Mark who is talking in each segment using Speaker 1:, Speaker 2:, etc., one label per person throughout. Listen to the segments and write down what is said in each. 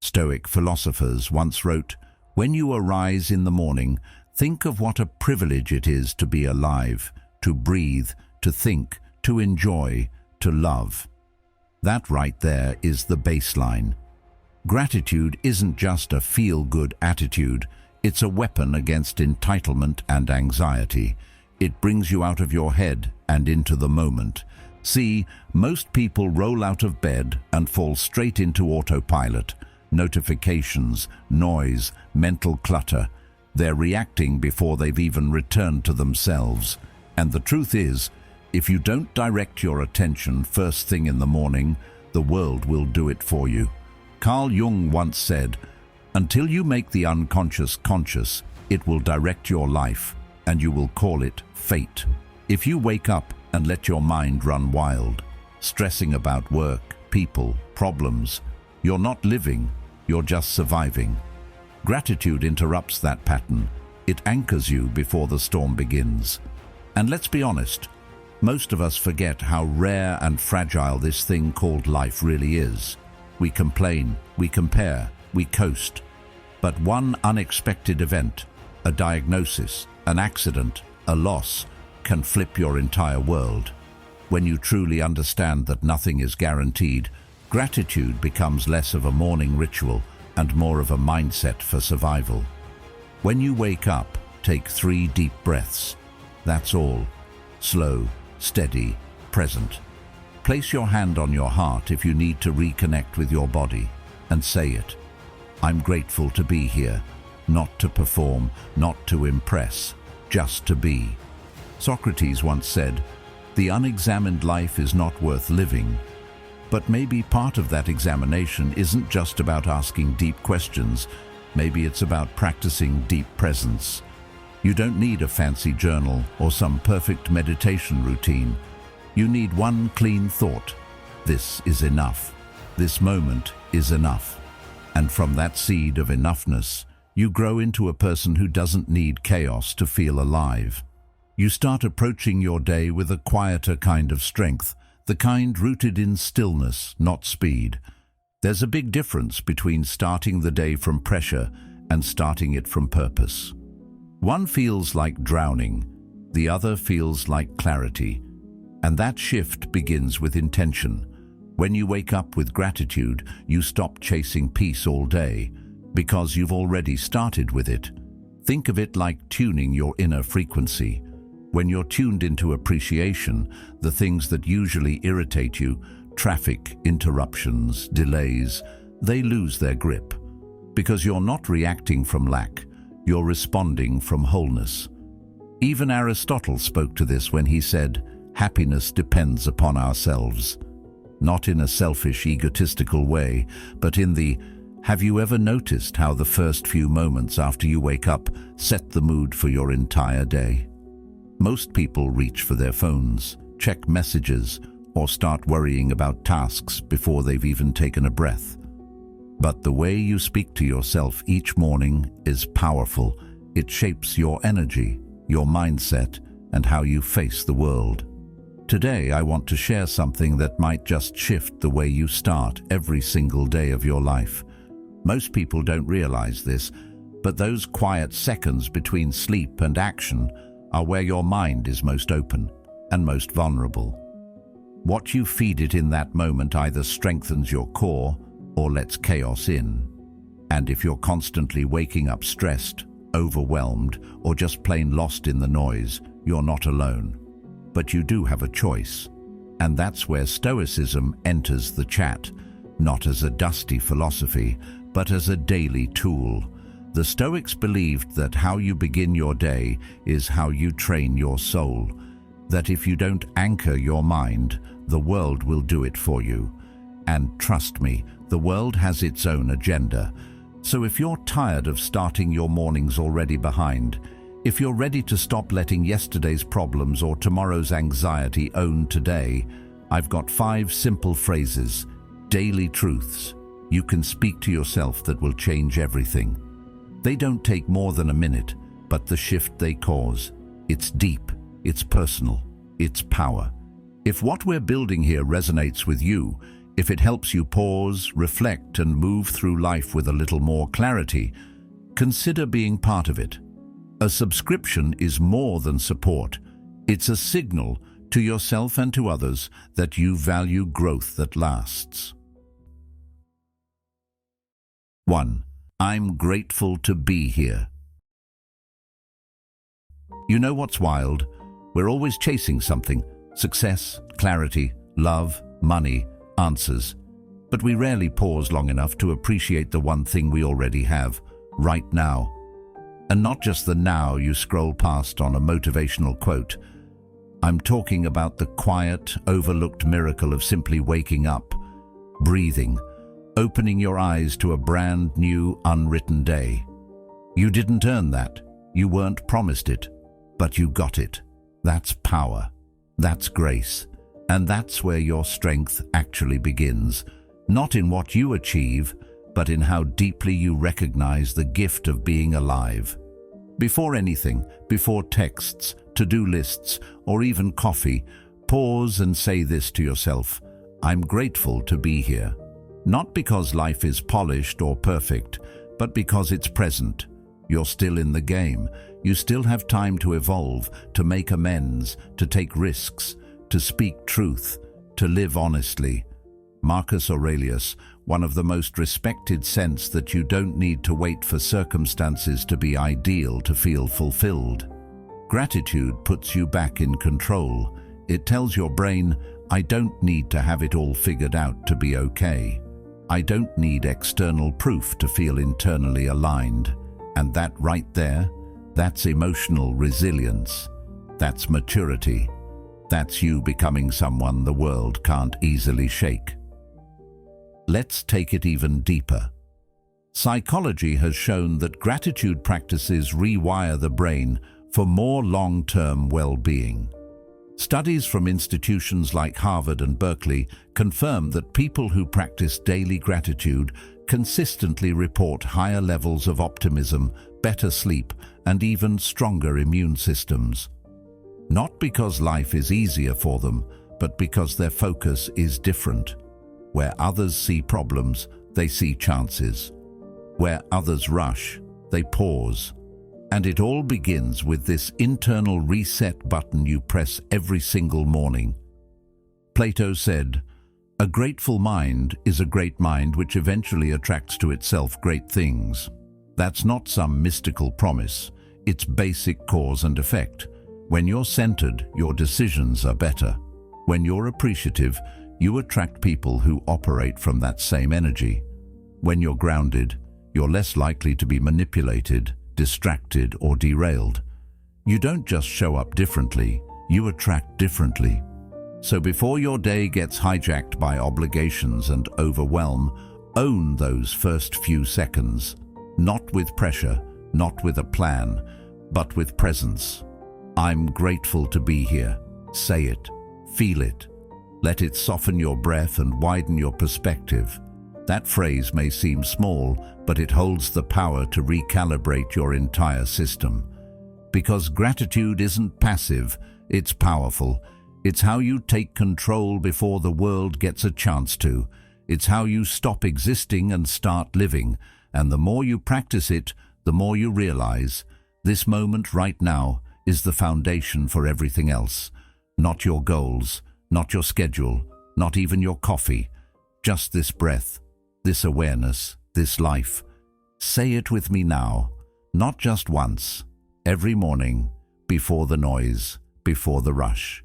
Speaker 1: Stoic philosophers once wrote, "When you arise in the morning, think of what a privilege it is to be alive, to breathe, to think, to enjoy, to love." That right there is the baseline. Gratitude isn't just a feel-good attitude, it's a weapon against entitlement and anxiety. It brings you out of your head and into the moment. See, most people roll out of bed and fall straight into autopilot. Notifications, noise, mental clutter. They're reacting before they've even returned to themselves. And the truth is, if you don't direct your attention first thing in the morning, the world will do it for you. Carl Jung once said, "Until you make the unconscious conscious, it will direct your life, and you will call it fate." If you wake up and let your mind run wild, stressing about work, people, problems, you're not living, you're just surviving. Gratitude interrupts that pattern. It anchors you before the storm begins. And let's be honest, most of us forget how rare and fragile this thing called life really is. We complain, we compare, we coast. But one unexpected event, a diagnosis, an accident, a loss, can flip your entire world. When you truly understand that nothing is guaranteed, gratitude becomes less of a morning ritual and more of a mindset for survival. When you wake up, take 3 deep breaths. That's all. Slow, steady, present. Place your hand on your heart if you need to reconnect with your body, and say it. I'm grateful to be here, not to perform, not to impress, just to be. Socrates once said, "The unexamined life is not worth living." But maybe part of that examination isn't just about asking deep questions. Maybe it's about practicing deep presence. You don't need a fancy journal or some perfect meditation routine. You need one clean thought. This is enough. This moment is enough. And from that seed of enoughness, you grow into a person who doesn't need chaos to feel alive. You start approaching your day with a quieter kind of strength, the kind rooted in stillness, not speed. There's a big difference between starting the day from pressure and starting it from purpose. One feels like drowning, the other feels like clarity. And that shift begins with intention. When you wake up with gratitude, you stop chasing peace all day, because you've already started with it. Think of it like tuning your inner frequency. When you're tuned into appreciation, the things that usually irritate you, traffic, interruptions, delays, they lose their grip. Because you're not reacting from lack, you're responding from wholeness. Even Aristotle spoke to this when he said, "Happiness depends upon ourselves." Not in a selfish, egotistical way, but in the, have you ever noticed how the first few moments after you wake up set the mood for your entire day? Most people reach for their phones, check messages, or start worrying about tasks before they've even taken a breath. But the way you speak to yourself each morning is powerful. It shapes your energy, your mindset, and how you face the world. Today, I want to share something that might just shift the way you start every single day of your life. Most people don't realize this, but those quiet seconds between sleep and action are where your mind is most open and most vulnerable. What you feed it in that moment either strengthens your core or lets chaos in. And if you're constantly waking up stressed, overwhelmed, or just plain lost in the noise, you're not alone. But you do have a choice. And that's where Stoicism enters the chat, not as a dusty philosophy, but as a daily tool. The Stoics believed that how you begin your day is how you train your soul, that if you don't anchor your mind, the world will do it for you. And trust me, the world has its own agenda. So if you're tired of starting your mornings already behind, if you're ready to stop letting yesterday's problems or tomorrow's anxiety own today, I've got 5 simple phrases, daily truths, you can speak to yourself that will change everything. They don't take more than a minute, but the shift they cause, it's deep, it's personal, it's power. If what we're building here resonates with you, If it helps you pause, reflect, and move through life with a little more clarity, consider being part of it. A subscription is more than support. It's a signal to yourself and to others that you value growth that lasts. 1. I'm grateful to be here. You know what's wild? We're always chasing something: success, clarity, love, money, answers. But we rarely pause long enough to appreciate the one thing we already have, right now. And not just the now you scroll past on a motivational quote. I'm talking about the quiet, overlooked miracle of simply waking up, breathing, opening your eyes to a brand new, unwritten day. You didn't earn that. You weren't promised it, but you got it. That's power. That's grace. And that's where your strength actually begins. Not in what you achieve, but in how deeply you recognize the gift of being alive. Before anything, before texts, to-do lists, or even coffee, pause and say this to yourself: I'm grateful to be here. Not because life is polished or perfect, but because it's present. You're still in the game. You still have time to evolve, to make amends, to take risks, to speak truth, to live honestly. Marcus Aurelius, one of the most respected, says that you don't need to wait for circumstances to be ideal to feel fulfilled. Gratitude puts you back in control. It tells your brain, I don't need to have it all figured out to be okay. I don't need external proof to feel internally aligned. And that right there, that's emotional resilience. That's maturity. That's you becoming someone the world can't easily shake. Let's take it even deeper. Psychology has shown that gratitude practices rewire the brain for more long-term well-being. Studies from institutions like Harvard and Berkeley confirm that people who practice daily gratitude consistently report higher levels of optimism, better sleep, and even stronger immune systems. Not because life is easier for them, but because their focus is different. Where others see problems, they see chances. Where others rush, they pause. And it all begins with this internal reset button you press every single morning. Plato said, "A grateful mind is a great mind which eventually attracts to itself great things." That's not some mystical promise. It's basic cause and effect. When you're centered, your decisions are better. When you're appreciative, you attract people who operate from that same energy. When you're grounded, you're less likely to be manipulated, distracted, or derailed. You don't just show up differently, you attract differently. So before your day gets hijacked by obligations and overwhelm, own those first few seconds. Not with pressure, not with a plan, but with presence. I'm grateful to be here. Say it, feel it. Let it soften your breath and widen your perspective. That phrase may seem small, but it holds the power to recalibrate your entire system. Because gratitude isn't passive, it's powerful. It's how you take control before the world gets a chance to. It's how you stop existing and start living. And the more you practice it, the more you realize this moment right now is the foundation for everything else. Not your goals, not your schedule, not even your coffee. Just this breath, this awareness, this life. Say it with me now, not just once, every morning, before the noise, before the rush.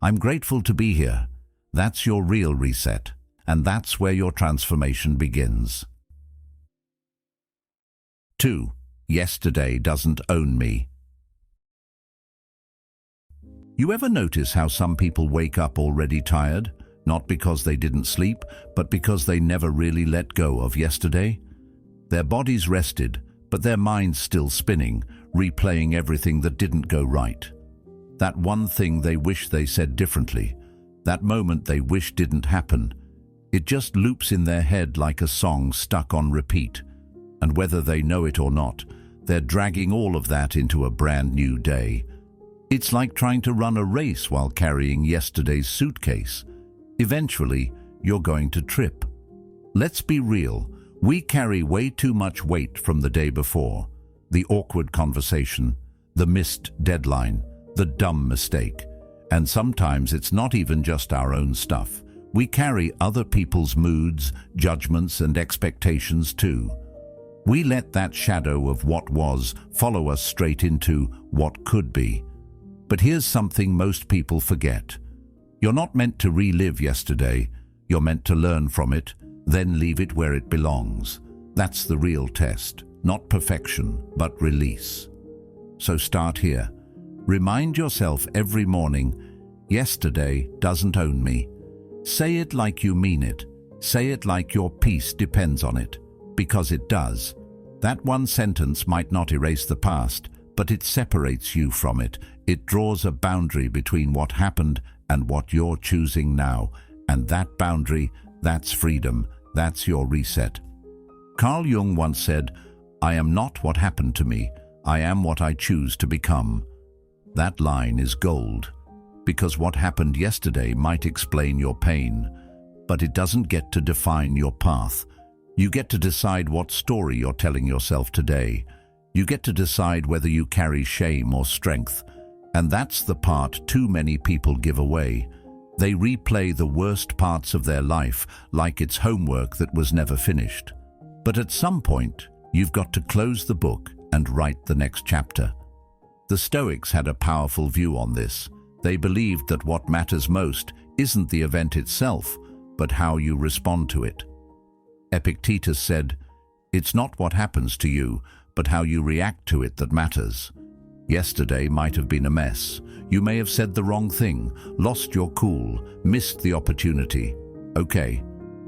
Speaker 1: I'm grateful to be here. That's your real reset, and that's where your transformation begins. 2. Yesterday doesn't own me. You ever notice how some people wake up already tired? Not because they didn't sleep, but because they never really let go of yesterday? Their body's rested, but their mind's still spinning, replaying everything that didn't go right. That one thing they wish they said differently, that moment they wish didn't happen. It just loops in their head like a song stuck on repeat. And whether they know it or not, they're dragging all of that into a brand new day. It's like trying to run a race while carrying yesterday's suitcase. Eventually, you're going to trip. Let's be real. We carry way too much weight from the day before. The awkward conversation, the missed deadline, the dumb mistake. And sometimes it's not even just our own stuff. We carry other people's moods, judgments, and expectations too. We let that shadow of what was follow us straight into what could be. But here's something most people forget. You're not meant to relive yesterday. You're meant to learn from it, then leave it where it belongs. That's the real test, not perfection, but release. So start here. Remind yourself every morning, yesterday doesn't own me. Say it like you mean it. Say it like your peace depends on it. Because it does. That one sentence might not erase the past, but it separates you from it. It draws a boundary between what happened and what you're choosing now. And that boundary, that's freedom. That's your reset. Carl Jung once said, "I am not what happened to me. I am what I choose to become." That line is gold, because what happened yesterday might explain your pain, but it doesn't get to define your path. You get to decide what story you're telling yourself today. You get to decide whether you carry shame or strength. And that's the part too many people give away. They replay the worst parts of their life like it's homework that was never finished. But at some point, you've got to close the book and write the next chapter. The Stoics had a powerful view on this. They believed that what matters most isn't the event itself, but how you respond to it. Epictetus said, "It's not what happens to you, but how you react to it that matters." Yesterday might have been a mess. You may have said the wrong thing, lost your cool, missed the opportunity. Okay,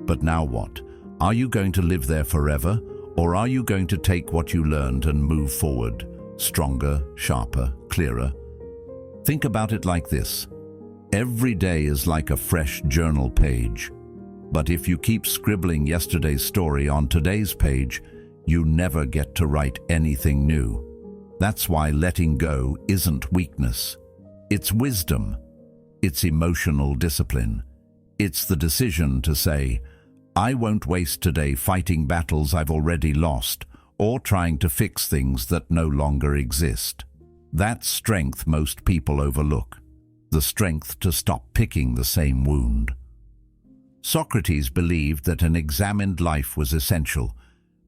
Speaker 1: but now what? Are you going to live there forever, or are you going to take what you learned and move forward, stronger, sharper, clearer? Think about it like this. Every day is like a fresh journal page. But if you keep scribbling yesterday's story on today's page, you never get to write anything new. That's why letting go isn't weakness. It's wisdom. It's emotional discipline. It's the decision to say, I won't waste today fighting battles I've already lost or trying to fix things that no longer exist. That's strength most people overlook. The strength to stop picking the same wound. Socrates believed that an examined life was essential,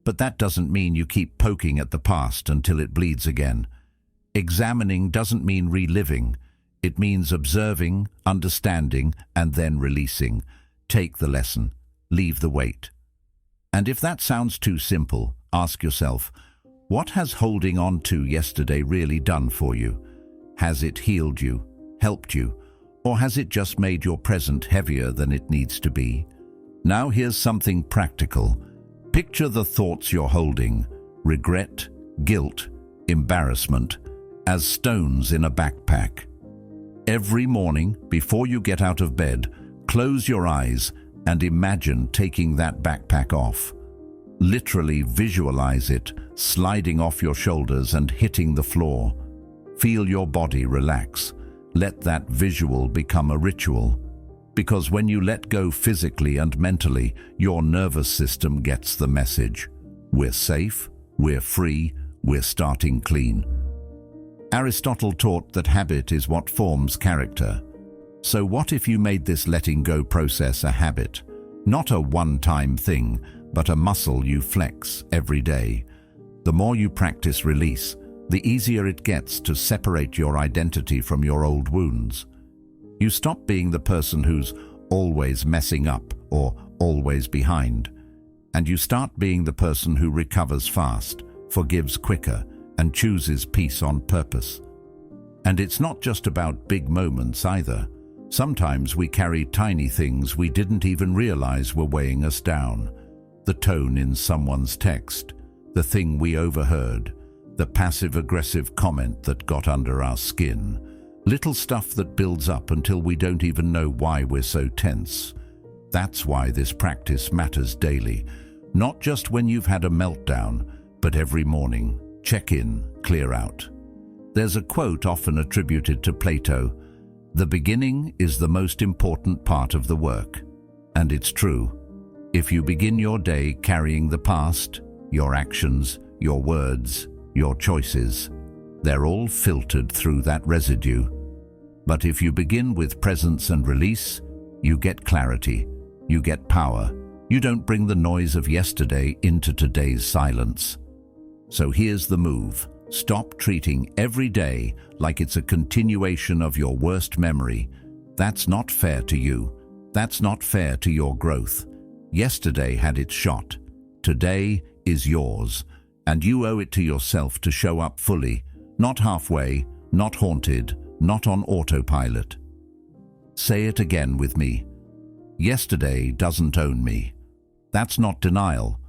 Speaker 1: but that doesn't mean you keep poking at the past until it bleeds again. Examining doesn't mean reliving. It means observing, understanding, and then releasing. Take the lesson, leave the weight. And if that sounds too simple, ask yourself, what has holding on to yesterday really done for you? Has it healed you, helped you, or has it just made your present heavier than it needs to be? Now here's something practical. Picture the thoughts you're holding, regret, guilt, embarrassment, as stones in a backpack. Every morning, before you get out of bed, close your eyes and imagine taking that backpack off. Literally visualize it, sliding off your shoulders and hitting the floor. Feel your body relax. Let that visual become a ritual. Because when you let go physically and mentally, your nervous system gets the message. We're safe, we're free, we're starting clean. Aristotle taught that habit is what forms character. So what if you made this letting go process a habit? Not a one-time thing, but a muscle you flex every day. The more you practice release, the easier it gets to separate your identity from your old wounds. You stop being the person who's always messing up or always behind, and you start being the person who recovers fast, forgives quicker, and chooses peace on purpose. And it's not just about big moments either. Sometimes we carry tiny things we didn't even realize were weighing us down. The tone in someone's text, the thing we overheard, the passive-aggressive comment that got under our skin. Little stuff that builds up until we don't even know why we're so tense. That's why this practice matters daily. Not just when you've had a meltdown, but every morning. Check in, clear out. There's a quote often attributed to Plato, "The beginning is the most important part of the work." And it's true. If you begin your day carrying the past, your actions, your words, your choices, they're all filtered through that residue. But if you begin with presence and release, you get clarity, you get power. You don't bring the noise of yesterday into today's silence. So here's the move. Stop treating every day like it's a continuation of your worst memory. That's not fair to you. That's not fair to your growth. Yesterday had its shot. Today is yours, and you owe it to yourself to show up fully, not halfway, not haunted, not on autopilot. Say it again with me. Yesterday doesn't own me. That's not denial.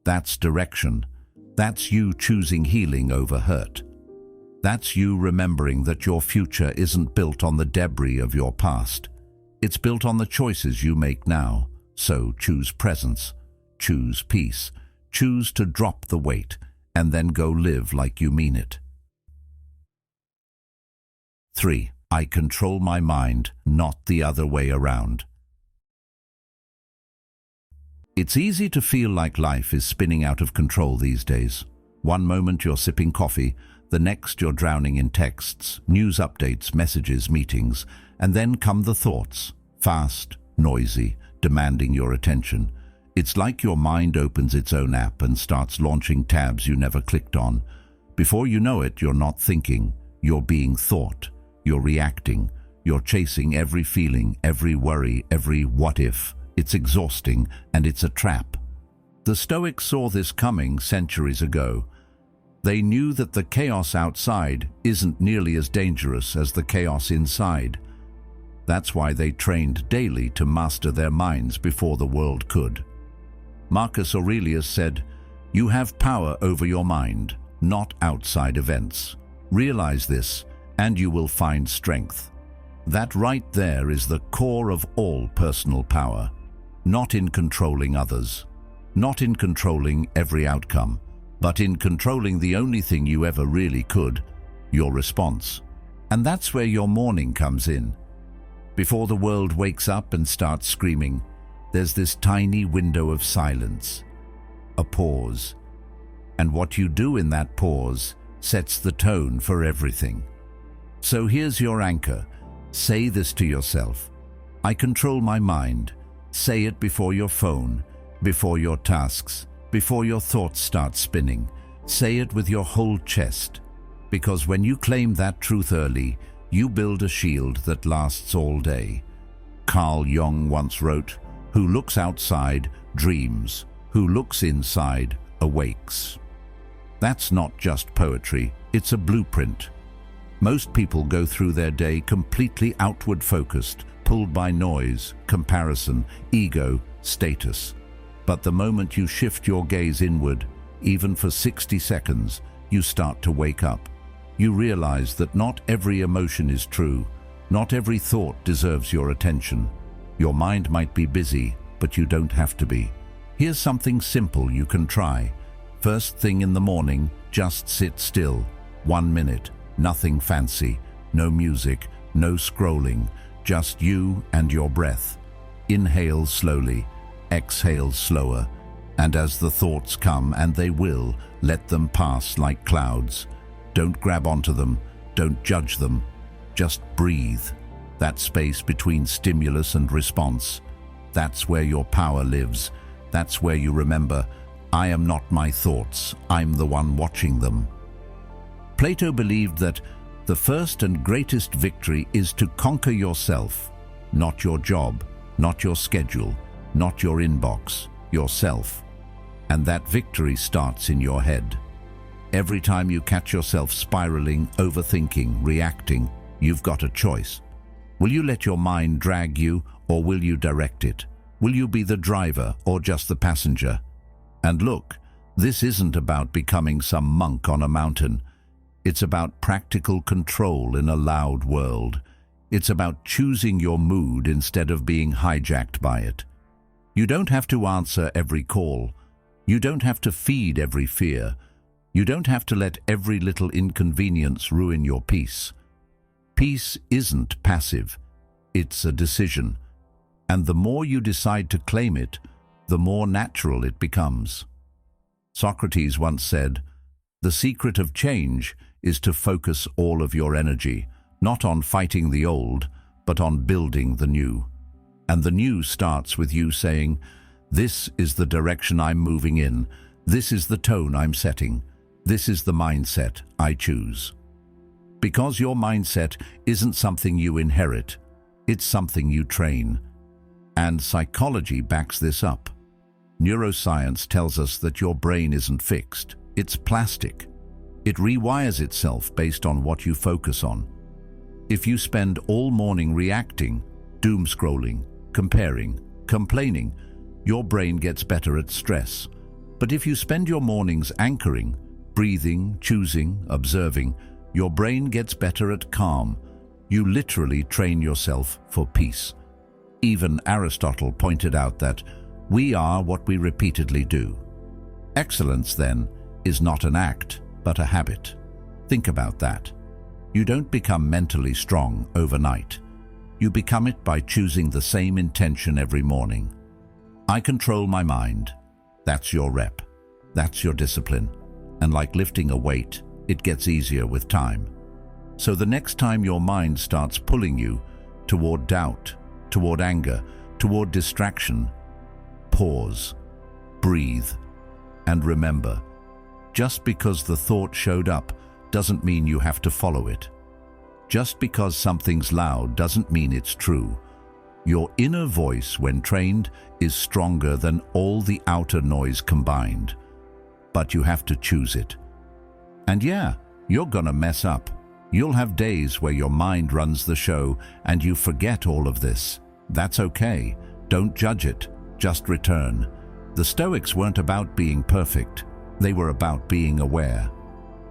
Speaker 1: That's direction. That's you choosing healing over hurt. That's you remembering that your future isn't built on the debris of your past. It's built on the choices you make now. So choose presence, choose peace, choose to drop the weight, and then go live like you mean it. 3. I control my mind, not the other way around. It's easy to feel like life is spinning out of control these days. One moment you're sipping coffee, the next you're drowning in texts, news updates, messages, meetings, and then come the thoughts, fast, noisy, demanding your attention. It's like your mind opens its own app and starts launching tabs you never clicked on. Before you know it, you're not thinking, you're being thought, you're reacting, you're chasing every feeling, every worry, every what if. It's exhausting, and it's a trap. The Stoics saw this coming centuries ago. They knew that the chaos outside isn't nearly as dangerous as the chaos inside. That's why they trained daily to master their minds before the world could. Marcus Aurelius said, "You have power over your mind, not outside events. Realize this, and you will find strength." That right there is the core of all personal power. Not in controlling others, not in controlling every outcome, but in controlling the only thing you ever really could, your response. And that's where your morning comes in. Before the world wakes up and starts screaming, there's this tiny window of silence, a pause. And what you do in that pause sets the tone for everything. So here's your anchor. Say this to yourself. I control my mind. Say it before your phone, before your tasks, before your thoughts start spinning. Say it with your whole chest. Because when you claim that truth early, you build a shield that lasts all day. Carl Jung once wrote, "Who looks outside dreams, who looks inside awakes." That's not just poetry, it's a blueprint. Most people go through their day completely outward focused, pulled by noise, comparison, ego, status. But the moment you shift your gaze inward, even for 60 seconds, you start to wake up. You realize that not every emotion is true. Not every thought deserves your attention. Your mind might be busy, but you don't have to be. Here's something simple you can try. First thing in the morning, just sit still. 1 minute, nothing fancy, no music, no scrolling, just you and your breath. Inhale slowly, exhale slower, and as the thoughts come, and they will, let them pass like clouds. Don't grab onto them, don't judge them, just breathe. That space between stimulus and response, that's where your power lives. That's where you remember, I am not my thoughts, I'm the one watching them. Plato believed that the first and greatest victory is to conquer yourself, not your job, not your schedule, not your inbox, yourself. And that victory starts in your head. Every time you catch yourself spiraling, overthinking, reacting, you've got a choice. Will you let your mind drag you, or will you direct it? Will you be the driver or just the passenger? And look, this isn't about becoming some monk on a mountain. It's about practical control in a loud world. It's about choosing your mood instead of being hijacked by it. You don't have to answer every call. You don't have to feed every fear. You don't have to let every little inconvenience ruin your peace. Peace isn't passive. It's a decision. And the more you decide to claim it, the more natural it becomes. Socrates once said, "The secret of change is to focus all of your energy, not on fighting the old, but on building the new." And the new starts with you saying, "This is the direction I'm moving in. This is the tone I'm setting. This is the mindset I choose." Because your mindset isn't something you inherit, it's something you train. And psychology backs this up. Neuroscience tells us that your brain isn't fixed, it's plastic. It rewires itself based on what you focus on. If you spend all morning reacting, doom scrolling, comparing, complaining, your brain gets better at stress. But if you spend your mornings anchoring, breathing, choosing, observing, your brain gets better at calm. You literally train yourself for peace. Even Aristotle pointed out that we are what we repeatedly do. Excellence, then, is not an act, but a habit. Think about that. You don't become mentally strong overnight. You become it by choosing the same intention every morning. I control my mind. That's your rep. That's your discipline. And like lifting a weight, it gets easier with time. So the next time your mind starts pulling you toward doubt, toward anger, toward distraction, pause, breathe, and remember, just because the thought showed up doesn't mean you have to follow it. Just because something's loud doesn't mean it's true. Your inner voice, when trained, is stronger than all the outer noise combined. But you have to choose it. And yeah, you're gonna mess up. You'll have days where your mind runs the show and you forget all of this. That's okay. Don't judge it. Just return. The Stoics weren't about being perfect. They were about being aware.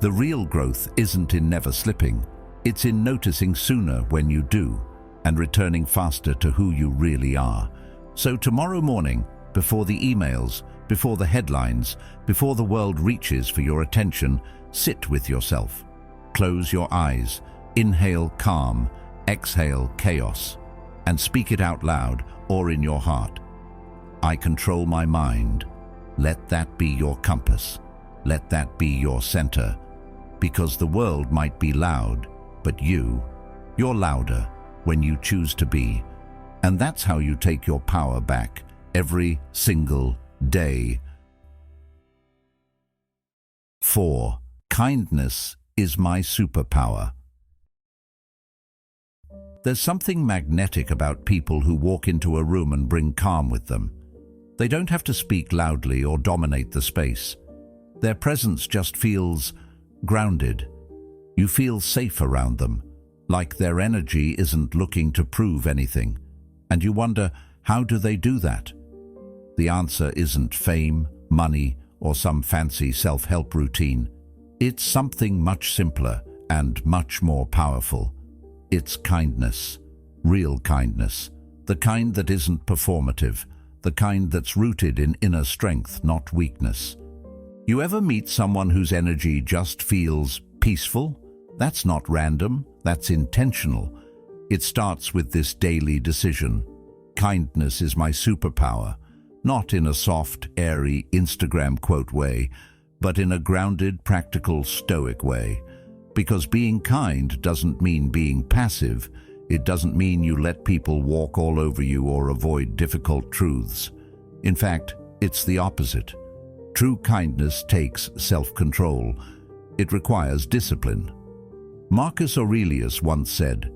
Speaker 1: The real growth isn't in never slipping. It's in noticing sooner when you do and returning faster to who you really are. So tomorrow morning, before the emails, before the headlines, before the world reaches for your attention, sit with yourself. Close your eyes, inhale calm, exhale chaos, and speak it out loud or in your heart. I control my mind. Let that be your compass. Let that be your center. Because the world might be loud, but you're louder when you choose to be. And that's how you take your power back every single day. 4. Kindness is my superpower. There's something magnetic about people who walk into a room and bring calm with them. They don't have to speak loudly or dominate the space. Their presence just feels grounded. You feel safe around them, like their energy isn't looking to prove anything. And you wonder, how do they do that? The answer isn't fame, money, or some fancy self-help routine. It's something much simpler and much more powerful. It's kindness, real kindness, the kind that isn't performative, the kind that's rooted in inner strength, not weakness. You ever meet someone whose energy just feels peaceful? That's not random, that's intentional. It starts with this daily decision. Kindness is my superpower, not in a soft, airy Instagram quote way, but in a grounded, practical, stoic way. Because being kind doesn't mean being passive. It doesn't mean you let people walk all over you or avoid difficult truths. In fact, it's the opposite. True kindness takes self-control. It requires discipline. Marcus Aurelius once said,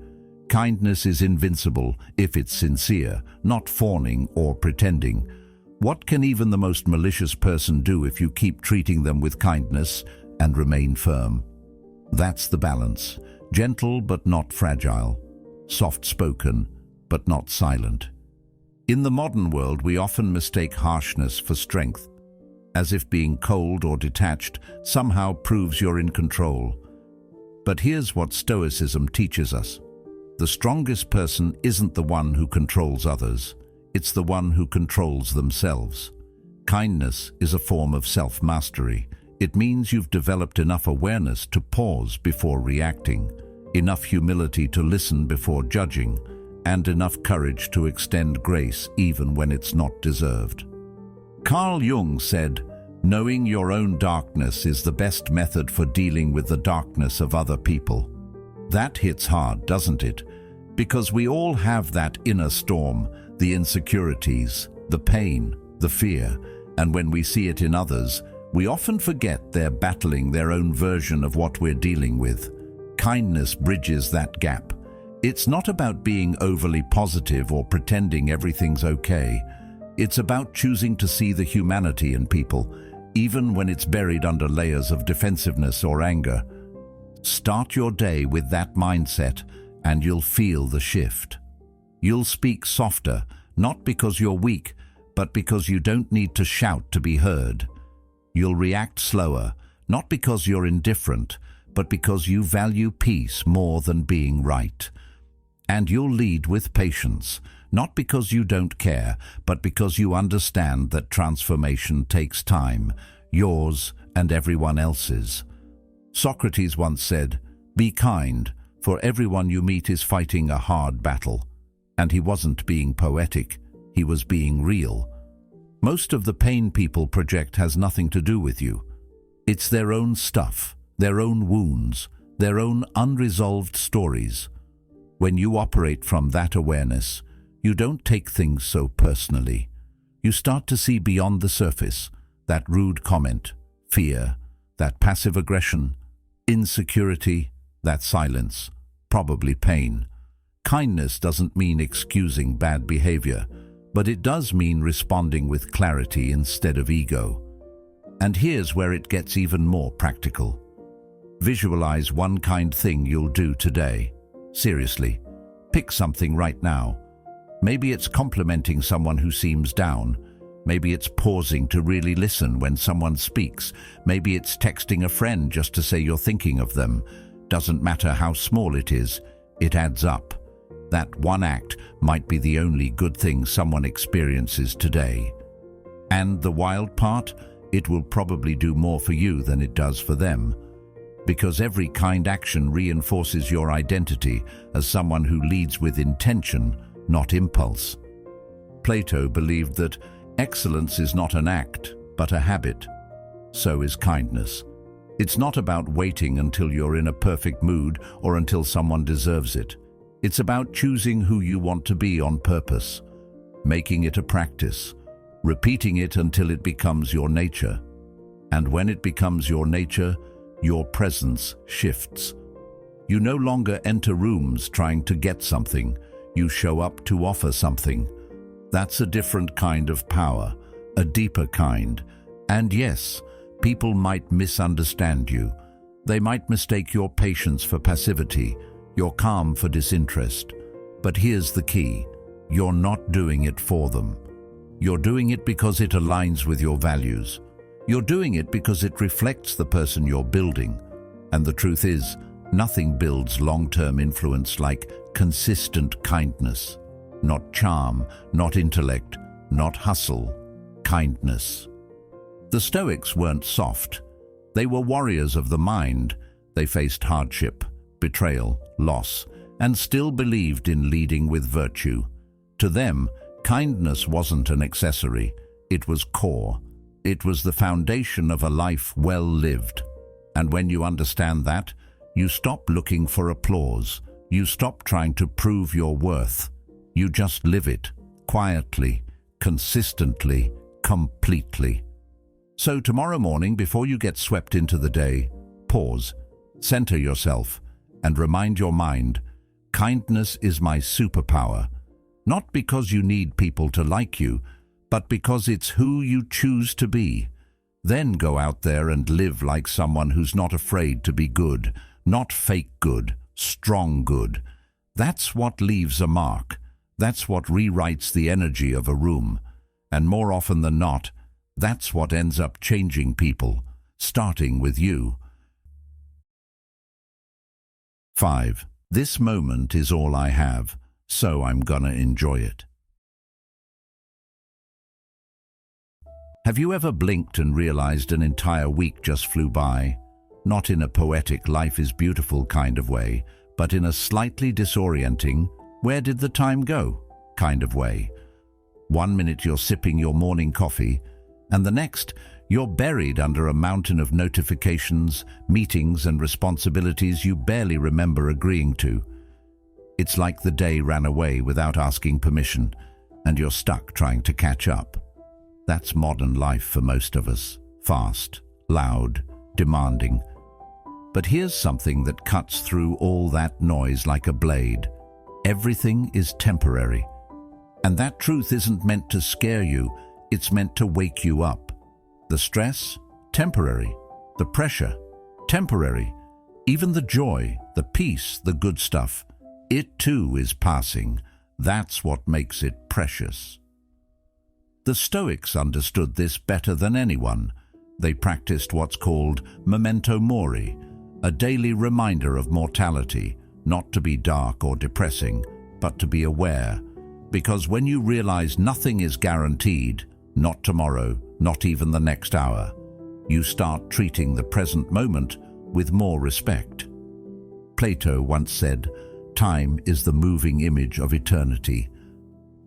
Speaker 1: "Kindness is invincible if it's sincere, not fawning or pretending." What can even the most malicious person do if you keep treating them with kindness and remain firm? That's the balance. Gentle but not fragile. Soft-spoken but not silent. In the modern world, we often mistake harshness for strength, as if being cold or detached somehow proves you're in control. But here's what Stoicism teaches us. The strongest person isn't the one who controls others. It's the one who controls themselves. Kindness is a form of self-mastery. It means you've developed enough awareness to pause before reacting, enough humility to listen before judging, and enough courage to extend grace even when it's not deserved. Carl Jung said, "Knowing your own darkness is the best method for dealing with the darkness of other people." That hits hard, doesn't it? Because we all have that inner storm, the insecurities, the pain, the fear, and when we see it in others, we often forget they're battling their own version of what we're dealing with. Kindness bridges that gap. It's not about being overly positive or pretending everything's okay. It's about choosing to see the humanity in people, even when it's buried under layers of defensiveness or anger. Start your day with that mindset, and you'll feel the shift. You'll speak softer, not because you're weak, but because you don't need to shout to be heard. You'll react slower, not because you're indifferent, but because you value peace more than being right. And you'll lead with patience, not because you don't care, but because you understand that transformation takes time, yours and everyone else's. Socrates once said, "Be kind, for everyone you meet is fighting a hard battle." And he wasn't being poetic, he was being real. Most of the pain people project has nothing to do with you. It's their own stuff, their own wounds, their own unresolved stories. When you operate from that awareness, you don't take things so personally. You start to see beyond the surface, that rude comment, fear, that passive aggression, insecurity, that silence, probably pain. Kindness doesn't mean excusing bad behavior, but it does mean responding with clarity instead of ego. And here's where it gets even more practical. Visualize one kind thing you'll do today. Seriously, pick something right now. Maybe it's complimenting someone who seems down. Maybe it's pausing to really listen when someone speaks. Maybe it's texting a friend just to say you're thinking of them. Doesn't matter how small it is, it adds up. That one act might be the only good thing someone experiences today. And the wild part, it will probably do more for you than it does for them. Because every kind action reinforces your identity as someone who leads with intention, not impulse. Plato believed that excellence is not an act, but a habit. So is kindness. It's not about waiting until you're in a perfect mood or until someone deserves it. It's about choosing who you want to be on purpose, making it a practice, repeating it until it becomes your nature. And when it becomes your nature, your presence shifts. You no longer enter rooms trying to get something. You show up to offer something. That's a different kind of power, a deeper kind. And yes, people might misunderstand you. They might mistake your patience for passivity, your calm for disinterest. But here's the key. You're not doing it for them. You're doing it because it aligns with your values. You're doing it because it reflects the person you're building. And the truth is, nothing builds long-term influence like consistent kindness. Not charm, not intellect, not hustle, kindness. The Stoics weren't soft. They were warriors of the mind. They faced hardship, betrayal, loss, and still believed in leading with virtue. To them, kindness wasn't an accessory. It was core. It was the foundation of a life well lived. And when you understand that, you stop looking for applause. You stop trying to prove your worth. You just live it, quietly, consistently, completely. So tomorrow morning, before you get swept into the day, pause, center yourself, and remind your mind, kindness is my superpower. Not because you need people to like you, but because it's who you choose to be. Then go out there and live like someone who's not afraid to be good, not fake good, strong good. That's what leaves a mark. That's what rewrites the energy of a room. And more often than not, that's what ends up changing people, starting with you. 5. This moment is all I have, so I'm gonna enjoy it. Have you ever blinked and realized an entire week just flew by? Not in a poetic life is beautiful kind of way, but in a slightly disorienting, where did the time go kind of way. 1 minute you're sipping your morning coffee, and the next you're buried under a mountain of notifications, meetings and responsibilities you barely remember agreeing to. It's like the day ran away without asking permission, and you're stuck trying to catch up. That's modern life for most of us. Fast, loud, demanding. But here's something that cuts through all that noise like a blade. Everything is temporary. And that truth isn't meant to scare you, it's meant to wake you up. The stress? Temporary. The pressure? Temporary. Even the joy, the peace, the good stuff, it too is passing. That's what makes it precious. The Stoics understood this better than anyone. They practiced what's called memento mori, a daily reminder of mortality, not to be dark or depressing, but to be aware. Because when you realize nothing is guaranteed, not tomorrow, not even the next hour, you start treating the present moment with more respect. Plato once said, "Time is the moving image of eternity."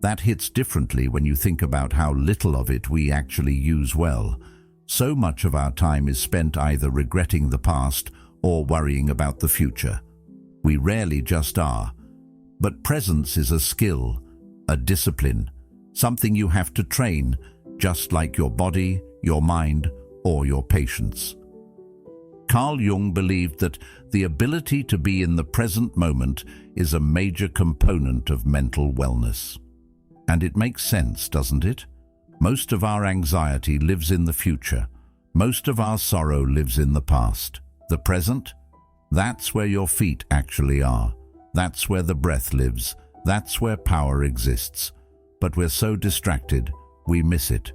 Speaker 1: That hits differently when you think about how little of it we actually use well. So much of our time is spent either regretting the past or worrying about the future. We rarely just are. But presence is a skill, a discipline, something you have to train, just like your body, your mind, or your patience. Carl Jung believed that the ability to be in the present moment is a major component of mental wellness. And it makes sense, doesn't it? Most of our anxiety lives in the future. Most of our sorrow lives in the past. The present? That's where your feet actually are. That's where the breath lives. That's where power exists. But we're so distracted, we miss it.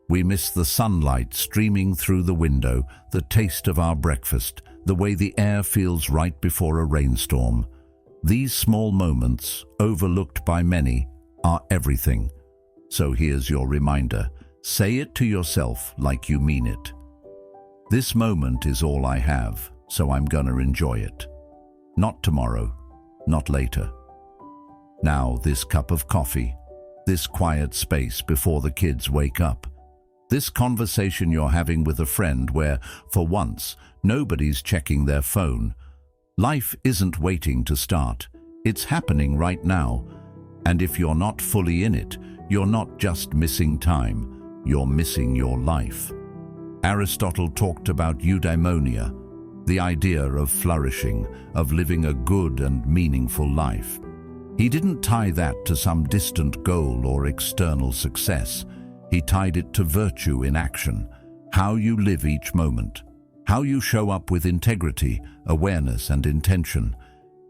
Speaker 1: We miss the sunlight streaming through the window, the taste of our breakfast, the way the air feels right before a rainstorm. These small moments, overlooked by many, are everything. So here's your reminder. Say it to yourself like you mean it. This moment is all I have, so I'm gonna enjoy it. Not tomorrow, not later. Now this cup of coffee, this quiet space before the kids wake up, this conversation you're having with a friend where, for once, nobody's checking their phone. Life isn't waiting to start. It's happening right now. And if you're not fully in it, you're not just missing time, you're missing your life. Aristotle talked about eudaimonia, the idea of flourishing, of living a good and meaningful life. He didn't tie that to some distant goal or external success. He tied it to virtue in action, how you live each moment, how you show up with integrity, awareness and intention.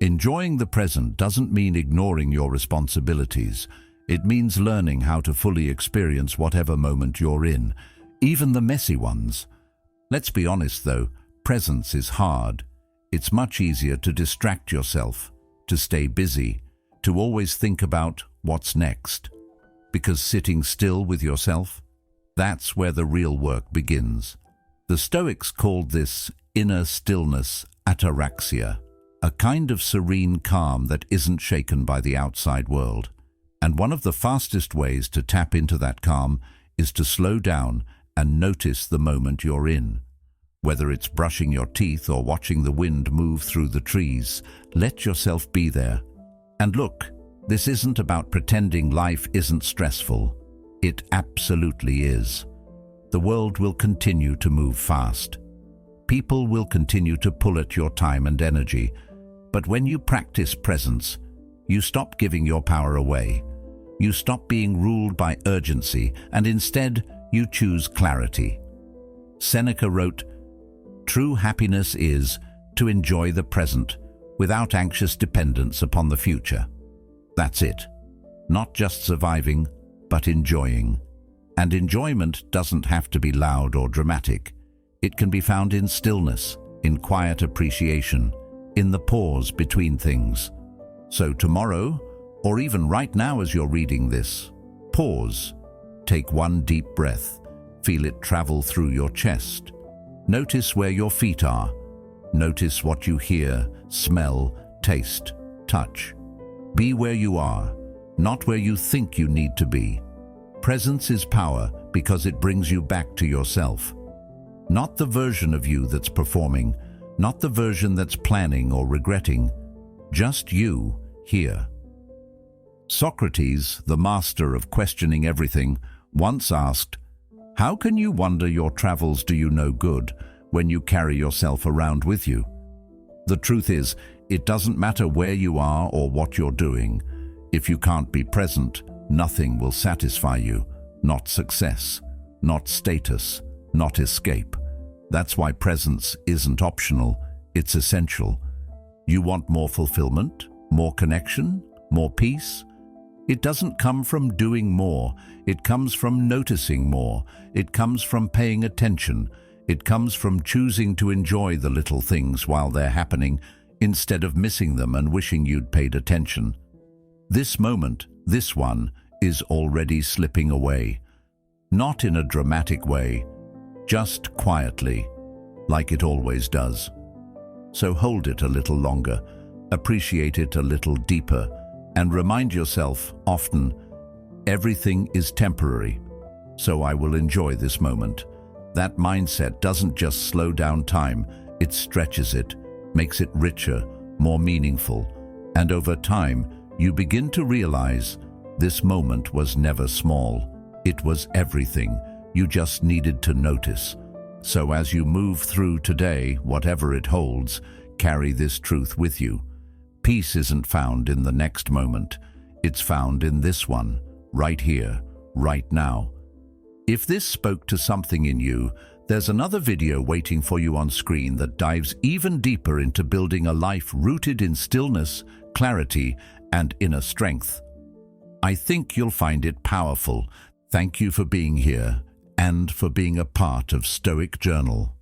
Speaker 1: Enjoying the present doesn't mean ignoring your responsibilities. It means learning how to fully experience whatever moment you're in, even the messy ones. Let's be honest though, presence is hard. It's much easier to distract yourself, to stay busy, to always think about what's next. Because sitting still with yourself, that's where the real work begins. The Stoics called this inner stillness ataraxia, a kind of serene calm that isn't shaken by the outside world. And one of the fastest ways to tap into that calm is to slow down and notice the moment you're in. Whether it's brushing your teeth or watching the wind move through the trees, let yourself be there. And look, this isn't about pretending life isn't stressful. It absolutely is. The world will continue to move fast. People will continue to pull at your time and energy. But when you practice presence, you stop giving your power away. You stop being ruled by urgency, and instead you choose clarity. Seneca wrote, "True happiness is to enjoy the present without anxious dependence upon the future." That's it. Not just surviving, but enjoying. And enjoyment doesn't have to be loud or dramatic. It can be found in stillness, in quiet appreciation, in the pause between things. So tomorrow, or even right now as you're reading this, pause. Take one deep breath. Feel it travel through your chest. Notice where your feet are. Notice what you hear, smell, taste, touch. Be where you are, not where you think you need to be. Presence is power because it brings you back to yourself. Not the version of you that's performing, not the version that's planning or regretting, just you here. Socrates, the master of questioning everything, once asked, "How can you wander your travels do you no good when you carry yourself around with you?" The truth is, it doesn't matter where you are or what you're doing. If you can't be present, nothing will satisfy you. Not success, not status, not escape. That's why presence isn't optional, it's essential. You want more fulfillment, more connection, more peace? It doesn't come from doing more, it comes from noticing more, it comes from paying attention, it comes from choosing to enjoy the little things while they're happening, instead of missing them and wishing you'd paid attention. This moment, this one, is already slipping away. Not in a dramatic way, just quietly, like it always does. So hold it a little longer, appreciate it a little deeper, and remind yourself often, everything is temporary, so I will enjoy this moment. That mindset doesn't just slow down time, it stretches it, makes it richer, more meaningful, and over time, you begin to realize this moment was never small. It was everything. You just needed to notice. So as you move through today, whatever it holds, carry this truth with you. Peace isn't found in the next moment. It's found in this one, right here, right now. If this spoke to something in you, there's another video waiting for you on screen that dives even deeper into building a life rooted in stillness, clarity, and inner strength. I think you'll find it powerful. Thank you for being here and for being a part of Stoic Journal.